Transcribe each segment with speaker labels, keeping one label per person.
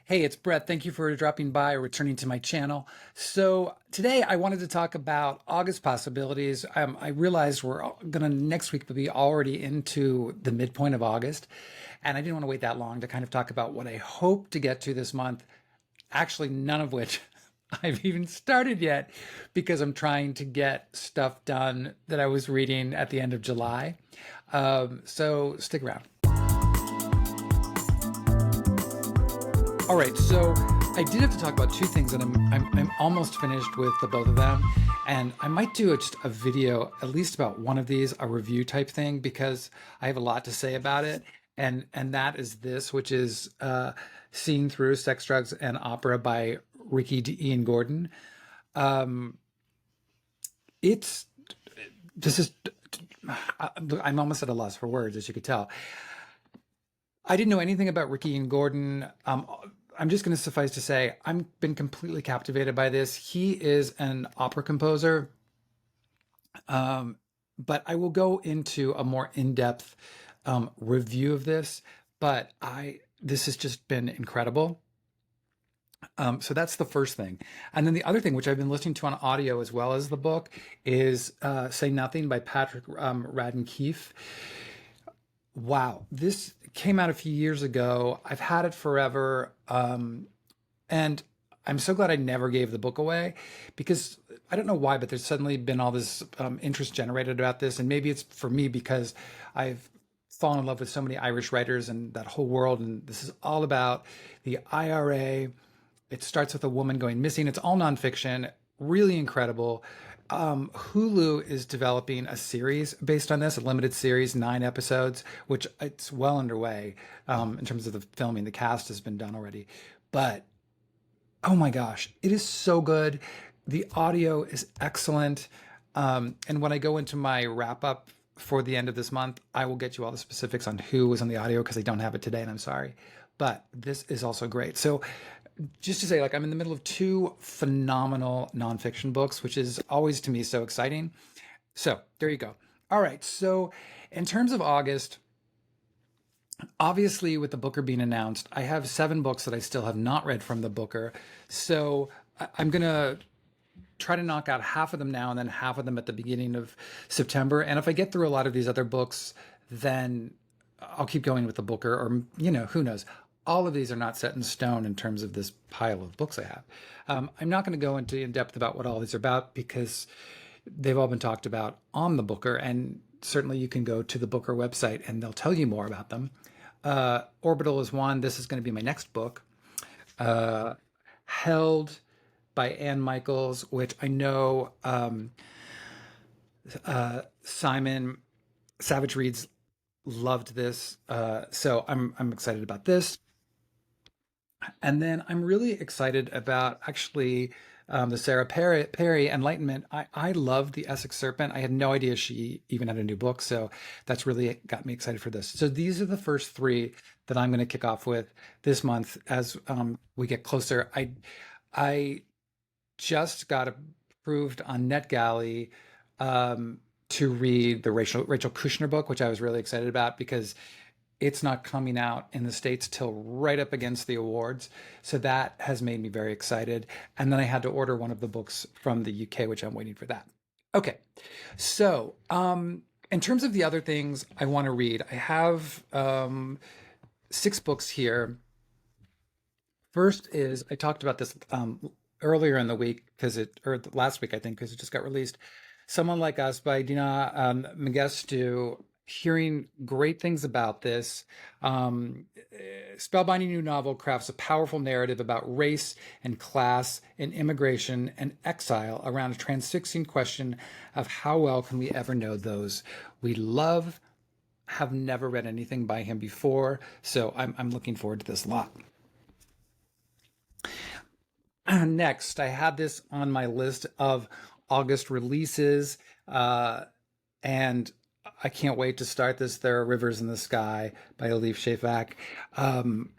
Speaker 1: Hey, it's Brett. Thank you for dropping by or returning to my channel. So today I wanted to talk about August possibilities. I realized we're gonna next week be already into the midpoint of August, and I didn't want to wait that long to kind of talk about what I hope to get to this month. Actually, none of which I've even started yet because I'm trying to get stuff done that I was reading at the end of July. So stick around. All right, so I did have to talk about two things, and I'm almost finished with the both of them, and I might do just a video at least about one of these, a review type thing, because I have a lot to say about it, and that is this, which is "Seeing Through Sex, Drugs, and Opera" by Ricky D. Ian Gordon. Um, it's this is I'm almost at a loss for words, as you could tell. I didn't know anything about Ricky and Gordon. I'm just going to suffice to say I've been completely captivated by this. He is an opera composer, um, but I will go into a more in-depth review of this. But I this has just been incredible. So that's the first thing, and then the other thing, which I've been listening to on audio as well as the book, is "Say Nothing" by Patrick Radden Keefe. Wow, this came out a few years ago. I've had it forever. And I'm so glad I never gave the book away because I don't know why, but there's suddenly been all this interest generated about this. And maybe it's for me because I've fallen in love with so many Irish writers and that whole world. And this is all about the IRA. It starts with a woman going missing. It's all nonfiction, really incredible. Hulu is developing a series based on this, a limited series, 9 episodes, which it's well underway in terms of the filming. The cast has been done already. But oh my gosh, it is so good. The audio is excellent. And when I go into my wrap up for the end of this month, I will get you all the specifics on who was on the audio because I don't have it today and I'm sorry. But this is also great. So just to say, like, I'm in the middle of two phenomenal nonfiction books, which is always to me so exciting. So there you go. All right. So in terms of August, obviously with the Booker being announced, I have 7 books that I still have not read from the Booker. So I'm going to try to knock out half of them now and then half of them at the beginning of September. And if I get through a lot of these other books, then I'll keep going with the Booker, or, who knows. All of these are not set in stone in terms of this pile of books I have. I'm not going to go into in depth about what all these are about because they've all been talked about on the Booker, and certainly you can go to the Booker website and they'll tell you more about them. Orbital is one. This is going to be my next book. Uh, Held by Ann Michaels, which I know Simon Savage Reads loved this, so I'm excited about this. And then I'm really excited about actually the Sarah Perry Enlightenment. I love the Essex Serpent. I had no idea she even had a new book, so that's really got me excited for this. So these are the first 3 that I'm going to kick off with this month as we get closer. I just got approved on NetGalley to read the Rachel Kushner book, which I was really excited about because it's not coming out in the States till right up against the awards. So that has made me very excited. And then I had to order one of the books from the UK, which I'm waiting for that. Okay. So, in terms of the other things I want to read, I have 6 books here. First is, I talked about this earlier in the week or last week, I think, because it just got released. Someone Like Us by Dina Mengestu. Hearing great things about this. Spellbinding new novel crafts a powerful narrative about race and class and immigration and exile around a transfixing question of how well can we ever know those we love. Have never read anything by him before, so I'm looking forward to this a lot. Next, I had this on my list of August releases, and I can't wait to start this. There Are Rivers in the Sky by Elif Shafak. Um,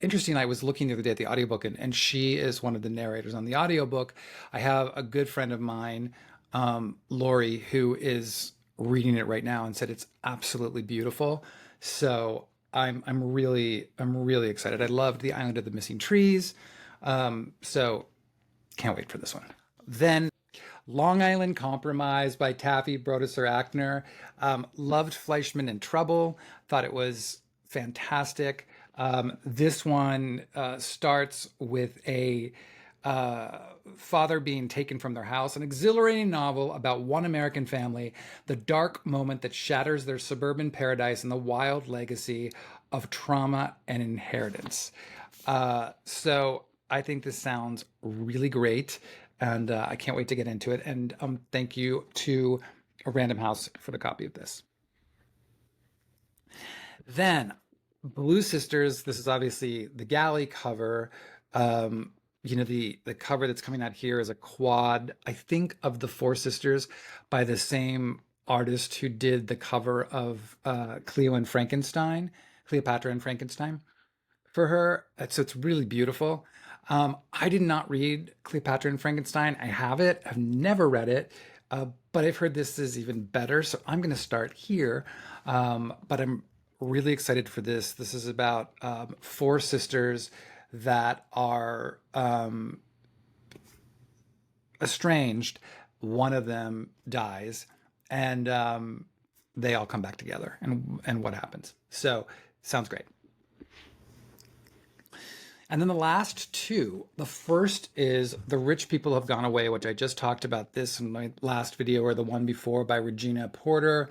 Speaker 1: Interesting, I was looking the other day at the audiobook, and she is one of the narrators on the audiobook. I have a good friend of mine, Lori, who is reading it right now and said it's absolutely beautiful. So I'm really excited. I loved The Island of the Missing Trees. So can't wait for this one. Then Long Island Compromise by Taffy Brodesser Akner. Loved Fleischman in Trouble. Thought it was fantastic. This one starts with a father being taken from their house, an exhilarating novel about one American family, the dark moment that shatters their suburban paradise, and the wild legacy of trauma and inheritance. So I think this sounds really great, and I can't wait to get into it. And thank you to Random House for the copy of this. Then Blue Sisters. This is obviously the galley cover. The cover that's coming out here is a quad, I think, of the Four Sisters by the same artist who did the cover of Cleopatra and Frankenstein for her. So it's really beautiful. I did not read Cleopatra and Frankenstein. I have it. I've never read it, but I've heard this is even better. So I'm going to start here. But I'm really excited for this. This is about four sisters that are estranged. One of them dies, and they all come back together. And what happens? So sounds great. And then the last two, the first is The Rich People Have Gone Away, which I just talked about this in my last video or the one before by Regina Porter.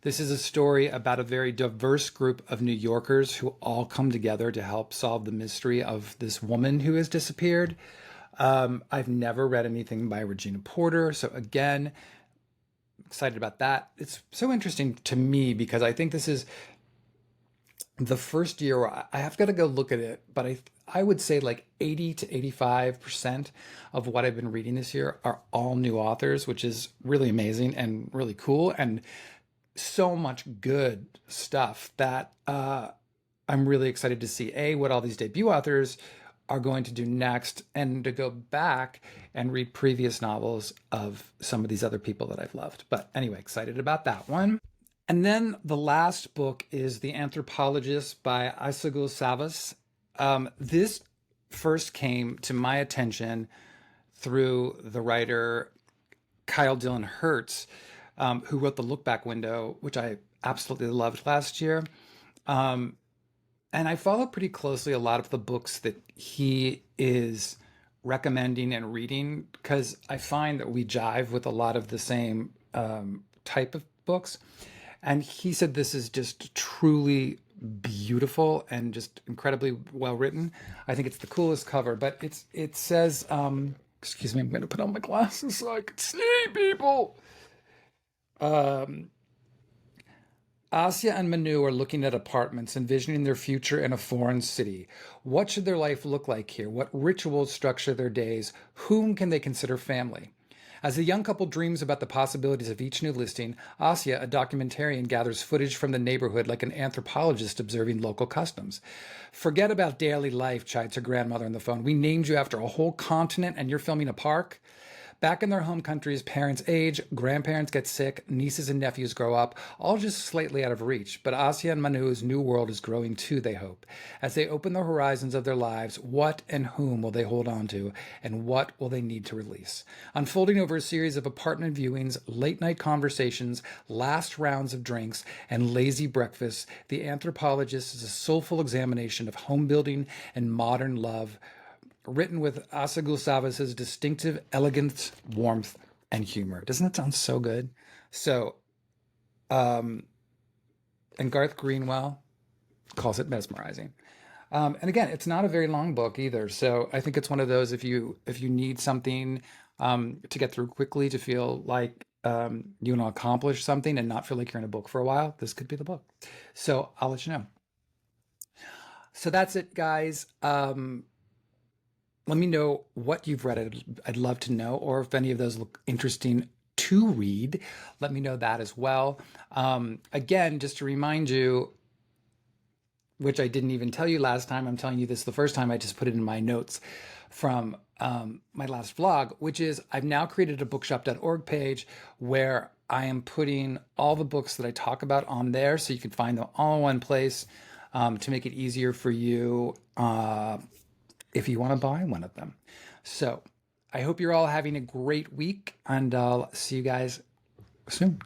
Speaker 1: This is a story about a very diverse group of New Yorkers who all come together to help solve the mystery of this woman who has disappeared. I've never read anything by Regina Porter. So again, excited about that. It's so interesting to me because I think this is the first year where I have got to go look at it, but I would say like 80 to 85% of what I've been reading this year are all new authors, which is really amazing and really cool, and so much good stuff that I'm really excited to see what all these debut authors are going to do next, and to go back and read previous novels of some of these other people that I've loved. But anyway, excited about that one. And then the last book is The Anthropologist by Aysegul Savas. This first came to my attention through the writer Kyle Dillon Hertz, who wrote The Look Back Window, which I absolutely loved last year. And I follow pretty closely a lot of the books that he is recommending and reading because I find that we jive with a lot of the same type of books. And he said this is just truly beautiful and just incredibly well written. I think it's the coolest cover, but it says, excuse me, I'm going to put on my glasses so I can see people. Asya and Manu are looking at apartments, envisioning their future in a foreign city. What should their life look like here? What rituals structure their days? Whom can they consider family? As the young couple dreams about the possibilities of each new listing, Asya, a documentarian, gathers footage from the neighborhood like an anthropologist observing local customs. Forget about daily life, chides her grandmother on the phone. We named you after a whole continent and you're filming a park? Back in their home countries, parents age, grandparents get sick, nieces and nephews grow up, all just slightly out of reach. But Asya and Manu's new world is growing too, they hope. As they open the horizons of their lives, what and whom will they hold on to, and what will they need to release? Unfolding over a series of apartment viewings, late-night conversations, last rounds of drinks, and lazy breakfasts, The Anthropologist is a soulful examination of home building and modern love, written with Aysegul Savas' distinctive elegance, warmth, and humor. Doesn't that sound so good? So, and Garth Greenwell calls it mesmerizing. And again, it's not a very long book either. So I think it's one of those if you need something to get through quickly, to feel like you want to accomplish something and not feel like you're in a book for a while, this could be the book. So I'll let you know. So that's it, guys. Let me know what you've read. I'd love to know, or if any of those look interesting to read, let me know that as well. Again, just to remind you, which I didn't even tell you last time, I'm telling you this the first time, I just put it in my notes from my last vlog, which is I've now created a bookshop.org page where I am putting all the books that I talk about on there, so you can find them all in one place. to make it easier for you if you want to buy one of them. So I hope you're all having a great week, and I'll see you guys soon.